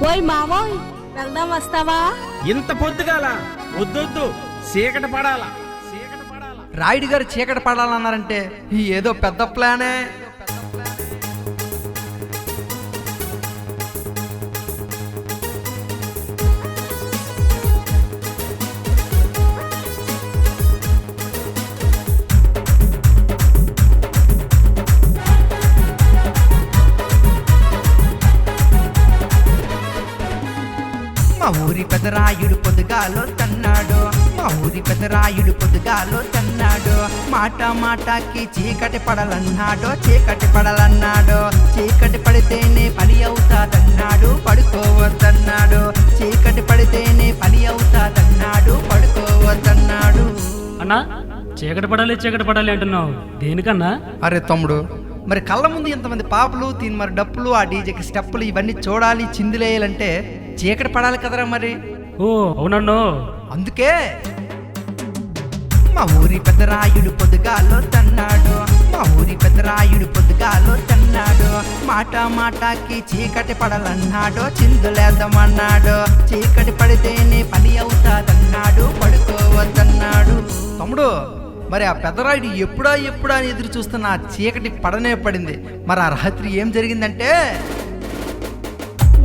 ఓయ్ మావోయ్, వెళ్దాం వస్తావా? ఇంత పొద్దుగాల వద్దొద్దు, చీకటి పడాలా. రాయుడు గారు చీకటి పడాలన్నారంటే ఏదో పెద్ద ప్లానే. మా ఊరి పెద్దరాయుడు పొద్దుగాలో తన్నాడు, మా ఊరి పెద్దరాయుడు పొద్దుగాలో తన్నాడు. మాట మాటకి చీకటి పడాలన్నాడు, చీకటి పడాలన్నాడు. చీకటి పడితేనే పని అవుతాదన్నాడు, పడుకోవద్దన్నాడు. చీకటి పడితేనే పని అవుతాదన్నాడు, పడుకోవద్దన్నాడు. అన్నా, చీకటి పడాలి అంటున్నావు దేనికన్నా? అరే తమ్ముడు, మరి కళ్ళ ముందు ఇంతమంది పాపలు తిని మరి డప్పులు, ఆ డీజేకి స్టెప్పులు ఇవన్నీ చూడాలి, చిందులేయాలంటే చీకటి పడాలి కదరా మరి. ఓ అవునన్నో. అందుకే మా ఊరి పెద్దరాయుడు పొద్దుగాలో తన్నాడు, మా ఊరి పెద్దరాయుడు పొద్దుగాలో తన్నాడు. మాట మాటకి చీకటి పడాలన్నాడు, చిందులేద్దామన్నాడు. చీకటి పడితేనే పని అవుతాదన్నాడు, పడుకోవద్దన్నాడు. తమ్ముడు, మరి ఆ పెద్దరాయుడు ఎప్పుడా అని ఎదురు చూస్తున్న ఆ చీకటి పడనే పడింది. మరి ఆ రాత్రి ఏం జరిగిందంటే,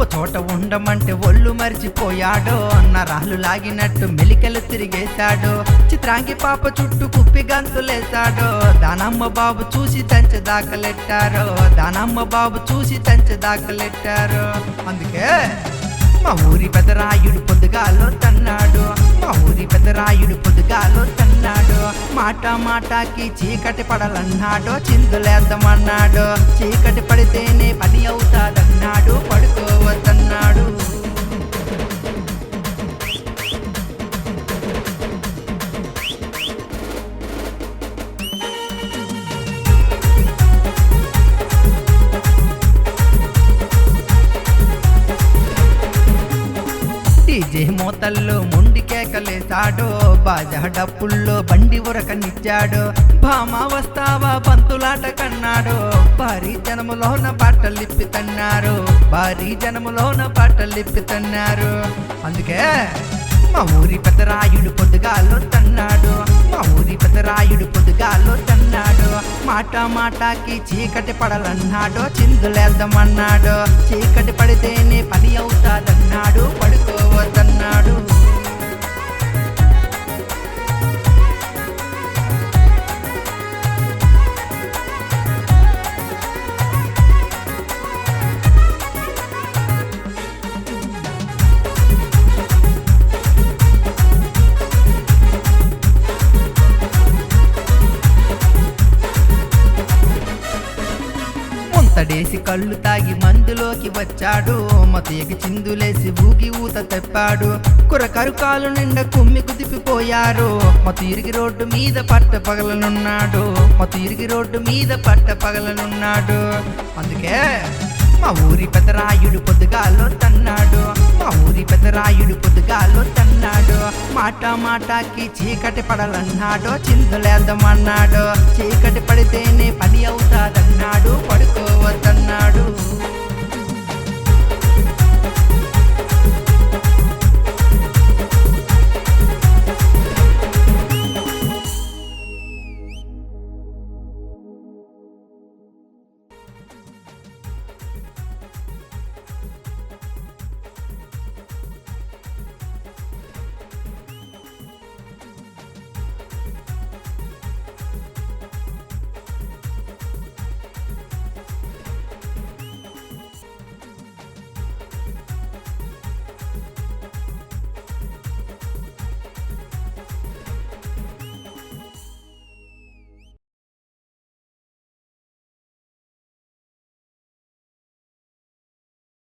ఓ చోట ఉండమంటే ఒళ్ళు మరిచిపోయాడు, నరాలు లాగినట్టు మెలికలు తిరిగేశాడు. చిత్రాంగి పాప చుట్టూ కుప్పి గంతులేశాడు. దానమ్మ బాబు చూసి దాకలెట్టారు, దానమ్మ బాబు చూసి దాకలెట్టారు. అందుకే మా ఊరి పెద్దరాయుడు పొద్దుగాలో తన్నాడు, మా ఊరి పెద్దరాయుడు పొద్దుగాలో తన్నాడు. మాట మాటకి చీకటి పడాలన్నాడు, చిందులేద్దామన్నాడు. చీకటి పడితేనే పని అవుతాదన్నాడు, పడుకోవద్దన్నాడు. డీజే మోతల్లో మొండి కేకలేశాడు, బాజా డప్పుల్లో బండి ఉరకనిచ్చాడు. భామా వస్తావా బంతులాట కన్నాడు, భారీ జనములోన బట్టలిప్పి తన్నారు, భారీ జనములోన బట్టలిప్పి తన్నారు. అందుకే మా ఊరి పెద్దరాయుడు పొద్దుగాలో తన్నాడు, మా ఊరి పెద్దరాయుడు పొద్దుగాలో తన్నాడు. మాట మాటకి చీకటి పడాలన్నాడు, చిందులేద్దామన్నాడు. చీకటి పడితేనే పని అవుతాదన్నాడు, పడుకోవద్దన్నాడు. తడేసి కళ్ళు తాగి మందులోకి వచ్చాడు, మతయకి చిందులేసి ఊగి ఊత తెప్పాడు. కురకరు కాలు నిండా కుమ్మి కుదిపిపోయారు, మత ఇరిగి రోడ్డు మీద పట్ట పగలనున్నాడు, మత ఇరిగి రోడ్డు మీద పట్ట పగలనున్నాడు. అందుకే మా ఊరి పెద్దరాయుడు పొద్దుగాలో తన్నాడు, మా ఊరి పెద్దరాయుడు పొద్దుగాలో తన్నాడు. మాట మాటకి చీకటి పడాలన్నాడు, చిందులేద్దామన్నాడు. చీకటి పడితేనే పని అవుతాదన్నాడు, పడుకోవద్దన్నాడు.